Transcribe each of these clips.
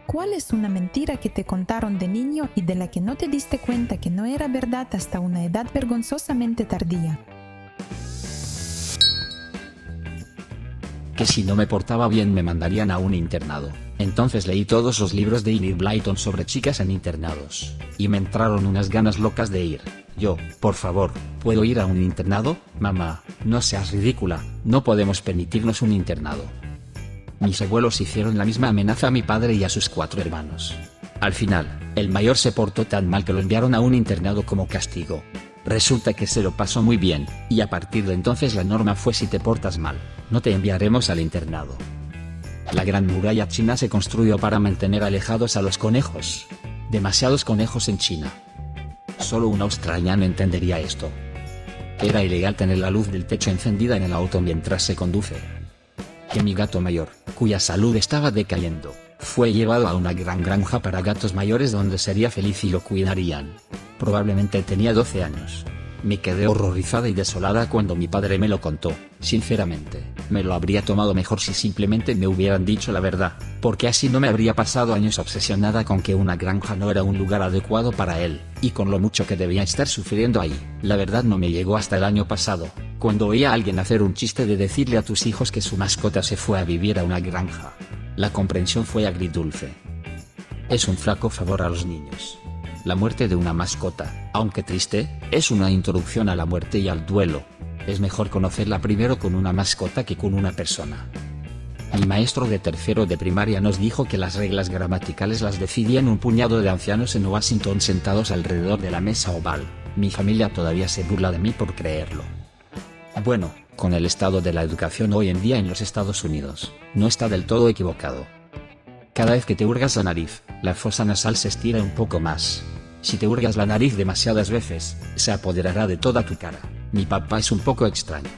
¿Cuál es una mentira que te contaron de niño y de la que no te diste cuenta que no era verdad hasta una edad vergonzosamente tardía? Que si no me portaba bien me mandarían a un internado. Entonces leí todos los libros de Enid Blyton sobre chicas en internados, y me entraron unas ganas locas de ir. Yo, por favor, ¿puedo ir a un internado? Mamá, no seas ridícula, no podemos permitirnos un internado. Mis abuelos hicieron la misma amenaza a mi padre y a sus 4 hermanos. Al final, el mayor se portó tan mal que lo enviaron a un internado como castigo. Resulta que se lo pasó muy bien, y a partir de entonces la norma fue: si te portas mal, no te enviaremos al internado. La gran muralla china se construyó para mantener alejados a los conejos. Demasiados conejos en China. Solo un australiano entendería esto. Era ilegal tener la luz del techo encendida en el auto mientras se conduce. Que mi gato mayor, cuya salud estaba decayendo, fue llevado a una gran granja para gatos mayores donde sería feliz y lo cuidarían. Probablemente tenía 12 años. Me quedé horrorizada y desolada cuando mi padre me lo contó. Sinceramente, me lo habría tomado mejor si simplemente me hubieran dicho la verdad, porque así no me habría pasado años obsesionada con que una granja no era un lugar adecuado para él, y con lo mucho que debía estar sufriendo ahí. La verdad no me llegó hasta el año pasado, cuando oí a alguien hacer un chiste de decirle a tus hijos que su mascota se fue a vivir a una granja. La comprensión fue agridulce. Es un flaco favor a los niños. La muerte de una mascota, aunque triste, es una introducción a la muerte y al duelo. Es mejor conocerla primero con una mascota que con una persona. Mi maestro de tercero de primaria nos dijo que las reglas gramaticales las decidían un puñado de ancianos en Washington sentados alrededor de la mesa oval. Mi familia todavía se burla de mí por creerlo. Bueno, con el estado de la educación hoy en día en los Estados Unidos, no está del todo equivocado. Cada vez que te hurgas la nariz, la fosa nasal se estira un poco más. Si te hurgas la nariz demasiadas veces, se apoderará de toda tu cara. Mi papá es un poco extraño.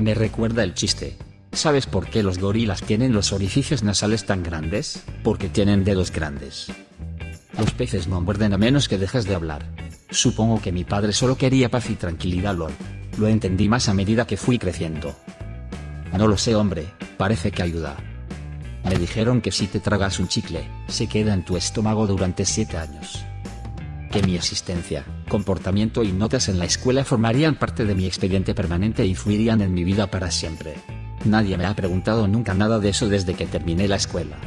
Me recuerda el chiste. ¿Sabes por qué los gorilas tienen los orificios nasales tan grandes? Porque tienen dedos grandes. Los peces no muerden a menos que dejes de hablar. Supongo que mi padre solo quería paz y tranquilidad. Lo entendí más a medida que fui creciendo. No lo sé, hombre, parece que ayuda. Me dijeron que si te tragas un chicle, se queda en tu estómago durante 7 años. Que mi existencia, comportamiento y notas en la escuela formarían parte de mi expediente permanente e influirían en mi vida para siempre. Nadie me ha preguntado nunca nada de eso desde que terminé la escuela.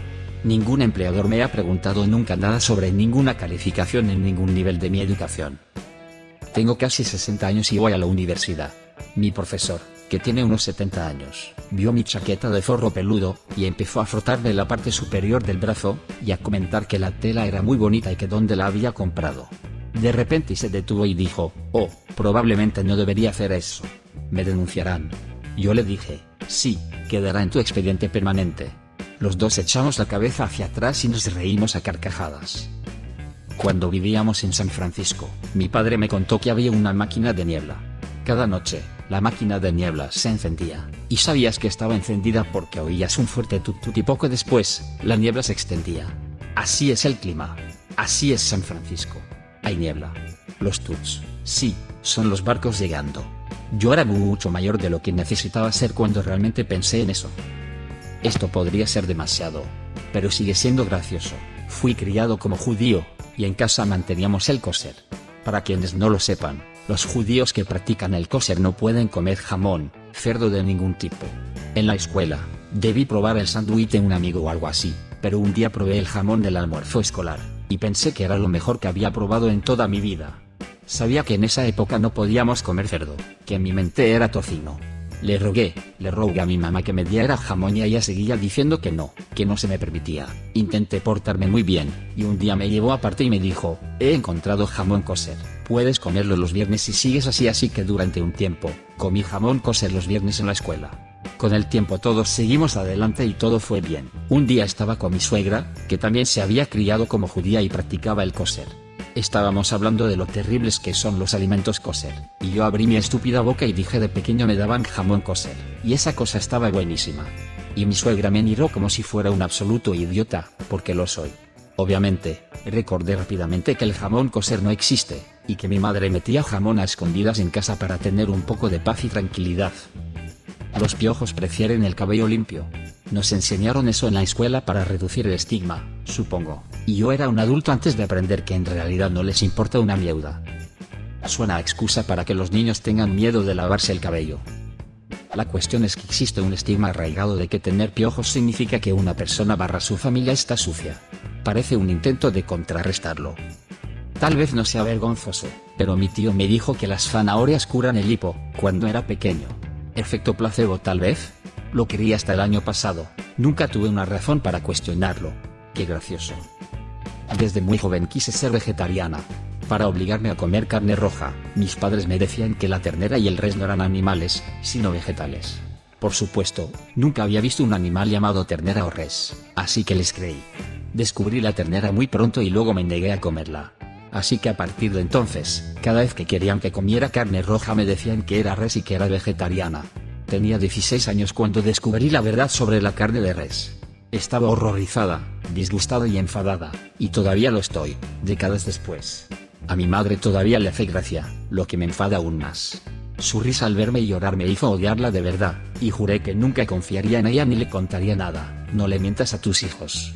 Ningún empleador me ha preguntado nunca nada sobre ninguna calificación en ningún nivel de mi educación. Tengo casi 60 años y voy a la universidad. Mi profesor, que tiene unos 70 años, vio mi chaqueta de forro peludo, y empezó a frotarme la parte superior del brazo, y a comentar que la tela era muy bonita y que dónde la había comprado. De repente se detuvo y dijo: «Oh, probablemente no debería hacer eso. Me denunciarán». Yo le dije: «Sí, quedará en tu expediente permanente». Los dos echamos la cabeza hacia atrás y nos reímos a carcajadas. Cuando vivíamos en San Francisco, mi padre me contó que había una máquina de niebla. Cada noche, la máquina de niebla se encendía, y sabías que estaba encendida porque oías un fuerte tut-tut y poco después, la niebla se extendía. Así es el clima. Así es San Francisco. Hay niebla. Los tuts, sí, son los barcos llegando. Yo era mucho mayor de lo que necesitaba ser cuando realmente pensé en eso. Esto podría ser demasiado, pero sigue siendo gracioso. Fui criado como judío, y en casa manteníamos el kosher. Para quienes no lo sepan, los judíos que practican el kosher no pueden comer jamón, cerdo de ningún tipo. En la escuela, debí probar el sándwich de un amigo o algo así, pero un día probé el jamón del almuerzo escolar, y pensé que era lo mejor que había probado en toda mi vida. Sabía que en esa época no podíamos comer cerdo, que en mi mente era tocino. Le rogué a mi mamá que me diera jamón y ella seguía diciendo que no se me permitía. Intenté portarme muy bien, y un día me llevó aparte y me dijo: «He encontrado jamón kosher, puedes comerlo los viernes si sigues así». Así que durante un tiempo, comí jamón kosher los viernes en la escuela. Con el tiempo todos seguimos adelante y todo fue bien. Un día estaba con mi suegra, que también se había criado como judía y practicaba el kosher. Estábamos hablando de lo terribles que son los alimentos kosher, y yo abrí mi estúpida boca y dije: «De pequeño me daban jamón kosher, y esa cosa estaba buenísima». Y mi suegra me miró como si fuera un absoluto idiota, porque lo soy. Obviamente, recordé rápidamente que el jamón kosher no existe, y que mi madre metía jamón a escondidas en casa para tener un poco de paz y tranquilidad. Los piojos prefieren el cabello limpio. Nos enseñaron eso en la escuela para reducir el estigma, supongo, y yo era un adulto antes de aprender que en realidad no les importa una mierda. Suena a excusa para que los niños tengan miedo de lavarse el cabello. La cuestión es que existe un estigma arraigado de que tener piojos significa que una persona / su familia está sucia. Parece un intento de contrarrestarlo. Tal vez no sea vergonzoso, pero mi tío me dijo que las zanahorias curan el hipo, cuando era pequeño. ¿Efecto placebo tal vez? Lo creí hasta el año pasado, nunca tuve una razón para cuestionarlo. Qué gracioso. Desde muy joven quise ser vegetariana. Para obligarme a comer carne roja, mis padres me decían que la ternera y el res no eran animales, sino vegetales. Por supuesto, nunca había visto un animal llamado ternera o res, así que les creí. Descubrí la ternera muy pronto y luego me negué a comerla. Así que a partir de entonces, cada vez que querían que comiera carne roja me decían que era res y que era vegetariana. Tenía 16 años cuando descubrí la verdad sobre la carne de res. Estaba horrorizada, disgustada y enfadada, y todavía lo estoy, décadas después. A mi madre todavía le hace gracia, lo que me enfada aún más. Su risa al verme llorar me hizo odiarla de verdad, y juré que nunca confiaría en ella ni le contaría nada. No le mientas a tus hijos.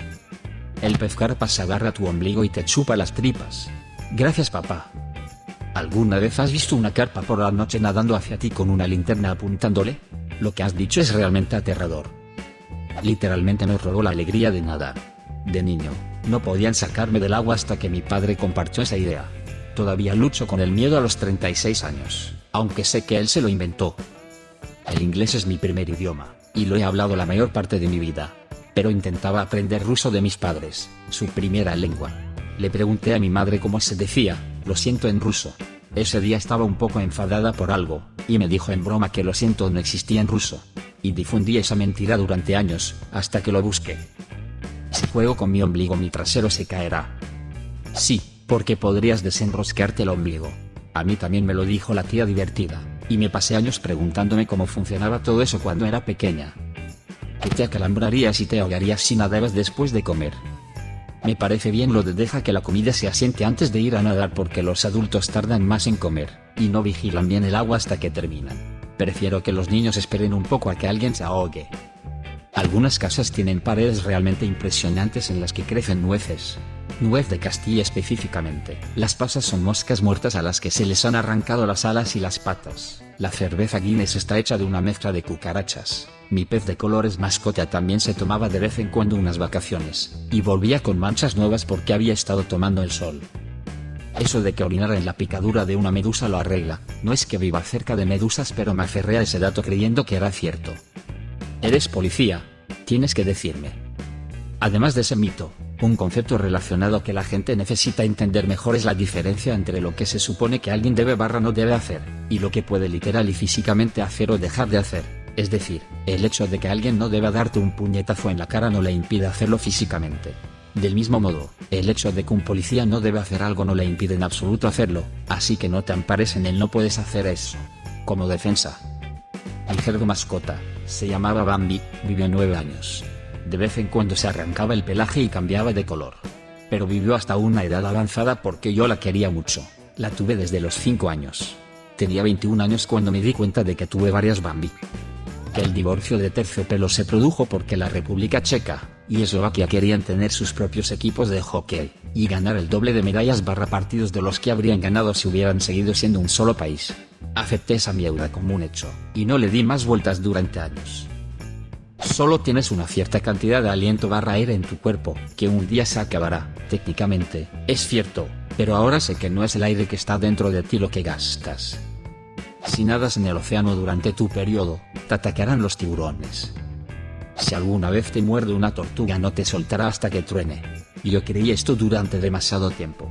El pez carpa se agarra a tu ombligo y te chupa las tripas. Gracias, papá. ¿Alguna vez has visto una carpa por la noche nadando hacia ti con una linterna apuntándole? Lo que has dicho es realmente aterrador. Literalmente me robó la alegría de nadar. De niño, no podían sacarme del agua hasta que mi padre compartió esa idea. Todavía lucho con el miedo a los 36 años, aunque sé que él se lo inventó. El inglés es mi primer idioma, y lo he hablado la mayor parte de mi vida. Pero intentaba aprender ruso de mis padres, su primera lengua. Le pregunté a mi madre cómo se decía, lo siento en ruso. Ese día estaba un poco enfadada por algo, y me dijo en broma que lo siento no existía en ruso. Y difundí esa mentira durante años, hasta que lo busqué. Si juego con mi ombligo mi trasero se caerá. Sí, porque podrías desenroscarte el ombligo. A mí también me lo dijo la tía divertida, y me pasé años preguntándome cómo funcionaba todo eso cuando era pequeña. Que te acalambrarías y te ahogarías si nadabas después de comer. Me parece bien lo de deja que la comida se asiente antes de ir a nadar porque los adultos tardan más en comer, y no vigilan bien el agua hasta que terminan. Prefiero que los niños esperen un poco a que alguien se ahogue. Algunas casas tienen paredes realmente impresionantes en las que crecen nueces. Nuez de Castilla específicamente. Las pasas son moscas muertas a las que se les han arrancado las alas y las patas. La cerveza Guinness está hecha de una mezcla de cucarachas. Mi pez de colores mascota también se tomaba de vez en cuando unas vacaciones, y volvía con manchas nuevas porque había estado tomando el sol. Eso de que orinar en la picadura de una medusa lo arregla. No es que viva cerca de medusas, pero me aferré a ese dato creyendo que era cierto. Eres policía, tienes que decirme. Además de ese mito, un concepto relacionado que la gente necesita entender mejor es la diferencia entre lo que se supone que alguien debe / no debe hacer, y lo que puede literal y físicamente hacer o dejar de hacer. Es decir, el hecho de que alguien no deba darte un puñetazo en la cara no le impide hacerlo físicamente. Del mismo modo, el hecho de que un policía no debe hacer algo no le impide en absoluto hacerlo, así que no te ampares en el no puedes hacer eso. Como defensa. Mi cerdo mascota, se llamaba Bambi, vivió 9 años. De vez en cuando se arrancaba el pelaje y cambiaba de color. Pero vivió hasta una edad avanzada porque yo la quería mucho. La tuve desde los 5 años. Tenía 21 años cuando me di cuenta de que tuve varias Bambi. Que el divorcio de Terciopelo se produjo porque la República Checa y Eslovaquia querían tener sus propios equipos de hockey, y ganar el doble de medallas / partidos de los que habrían ganado si hubieran seguido siendo un solo país. Acepté esa mierda como un hecho, y no le di más vueltas durante años. Solo tienes una cierta cantidad de aliento / aire en tu cuerpo, que un día se acabará, técnicamente, es cierto, pero ahora sé que no es el aire que está dentro de ti lo que gastas. Si nadas en el océano durante tu periodo, te atacarán los tiburones. Si alguna vez te muerde una tortuga no te soltará hasta que truene. Yo creí esto durante demasiado tiempo.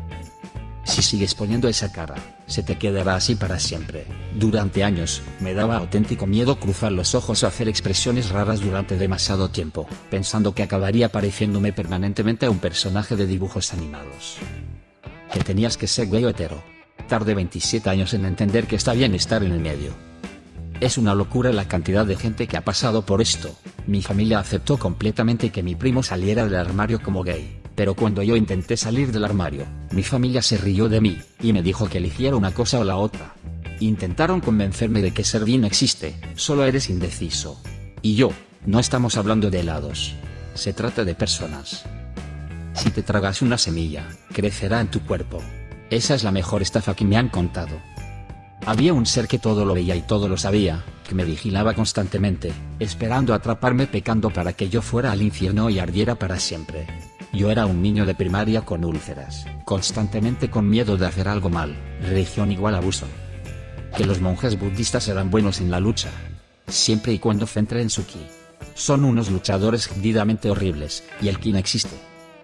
Si sigues poniendo esa cara, se te quedará así para siempre. Durante años, me daba auténtico miedo cruzar los ojos o hacer expresiones raras durante demasiado tiempo, pensando que acabaría pareciéndome permanentemente a un personaje de dibujos animados. Que tenías que ser gay o hetero. Tardé 27 años en entender que está bien estar en el medio. Es una locura la cantidad de gente que ha pasado por esto. Mi familia aceptó completamente que mi primo saliera del armario como gay, pero cuando yo intenté salir del armario, mi familia se rió de mí, y me dijo que eligiera una cosa o la otra. Intentaron convencerme de que ser no existe, solo eres indeciso. Y yo, no estamos hablando de helados. Se trata de personas. Si te tragas una semilla, crecerá en tu cuerpo. Esa es la mejor estafa que me han contado. Había un ser que todo lo veía y todo lo sabía, que me vigilaba constantemente, esperando atraparme pecando para que yo fuera al infierno y ardiera para siempre. Yo era un niño de primaria con úlceras, constantemente con miedo de hacer algo mal, religión igual abuso. Que los monjes budistas eran buenos en la lucha, siempre y cuando centren su ki. Son unos luchadores jodidamente horribles, y el ki no existe.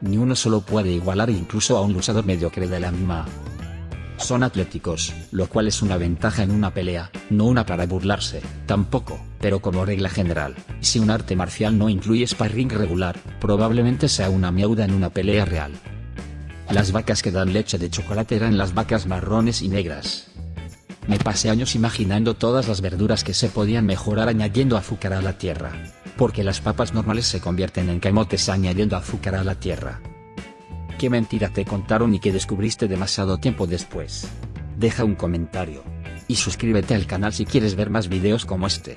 Ni uno solo puede igualar incluso a un luchador mediocre de la MMA. Son atléticos, lo cual es una ventaja en una pelea, no una para burlarse, tampoco, pero como regla general, si un arte marcial no incluye sparring regular, probablemente sea una miauda en una pelea real. Las vacas que dan leche de chocolate eran las vacas marrones y negras. Me pasé años imaginando todas las verduras que se podían mejorar añadiendo azúcar a la tierra, porque las papas normales se convierten en camotes añadiendo azúcar a la tierra. ¿Qué mentira te contaron y que descubriste demasiado tiempo después? Deja un comentario. Y suscríbete al canal si quieres ver más videos como este.